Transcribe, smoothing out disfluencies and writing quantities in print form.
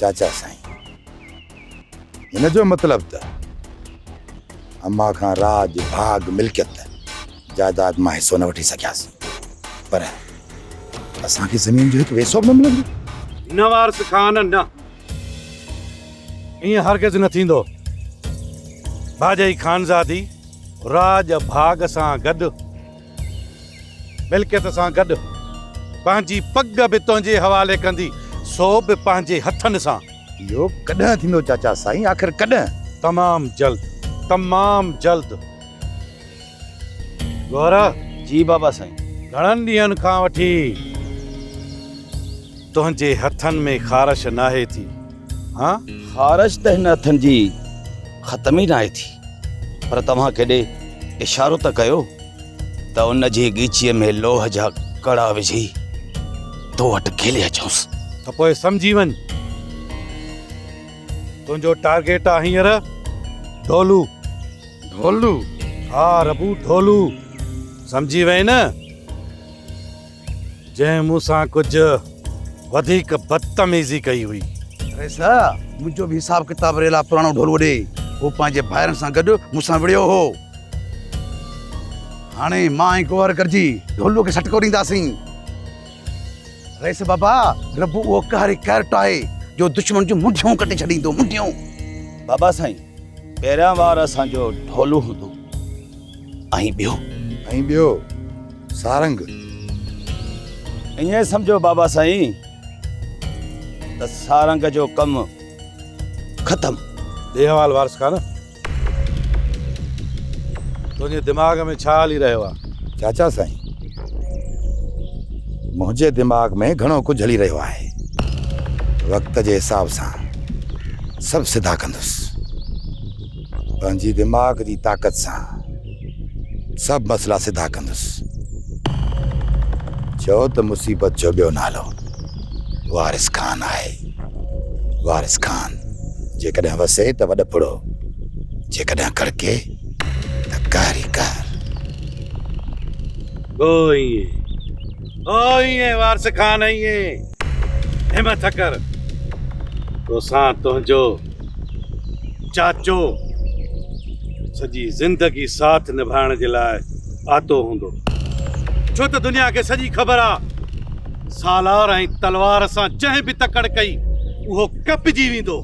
चाचा साईं, इन जो मतलब त अम्मा खां राज भाग मिल्कियत जायदाद मां हिस्सो न वठी सकियासीं, पर असांखे ज़मीन जो हिकु वेसो बि न मिलंदो। न वारस खान न, ईअं हरगिज़ न थींदो। भाॼई खानज़ादी राज भाग सां गॾु, मिल्कियत सां गॾु पंहिंजी पग बि तुंहिंजे हवाले कंदी, सो बि पंहिंजे हथनि सां। इहो कॾहिं थींदो चाचा साईं, आख़िर कॾहिं? तमाम जल्द, तमाम जल्द। गौरा जी बाबा साईं। घणनि ॾींहंनि खां वठी तुंहिंजे हथनि में ख़ारिश नाहे थी। हाँ, ख़ारिश त हिन हथनि जी ख़तम ई नाहे थी, पर तव्हां केॾे इशारो त कयो त उन जी गीचीअ में लोह जा कड़ा विझी तो वटि खेले अचोसि। त पोइ सम्झी वञ, तुंहिंजो टारगेट आहे हींअर ढोलू। ढोलू? हा रबू, ढोलू। सम्झी वई न? जंहिं मूंसां कुझु वधीक बदतमीज़ी कई हुई। अरे सा मुंहिंजो बि हिसाब किताब रेला पुराणो ढोल वॾे, वो पंहिंजे भाइरनि सां गॾु मूंसां विड़ियो हो। हाणे मां ऐं कुंवर करजी ढोलू खे सटको ॾींदासीं। रईस बाबा, रबू उहो कहरी कैरट आहे जो दुश्मन जूं मुंडियूं कटे छॾींदो, मुंडियूं। बाबा साईं, पहिरियां वार असांजो ढोलू हूंदो, ऐं ॿियो सारंग। ईअं सम्झो बाबा साईं त सारंग जो कमु ख़तम। दे हवाल वारस खान, तुंहिंजे दिमाग़ में छा हली रहियो आहे? चाचा साईं, मुंहिंजे दिमाग़ में घणो कुझु हली रहियो आहे। वक़्त जे हिसाब सां सभु सिधा कंदुसि। पंहिंजी दिमाग़ जी ताक़त सां सभु मसला सिधा कंदुसि। चओ त मुसीबत जो ॿियो नालो वारिस खान आहे। वारिस खान जेकॾहिं वसे त वॾपुड़ो, जेकॾहिं कड़के त कारी कार। ओ ईअं वारिस खान, ईअं हिमत कर। तोसां तुंहिंजो चाचो सॼी ज़िंदगी साथ निभाइण जे लाइ आतो हूंदो, छो त दुनिया खे सॼी ख़बर आहे सालार ऐं तलवार सां जंहिं बि तकड़ कई उहो कपिजी वेंदो।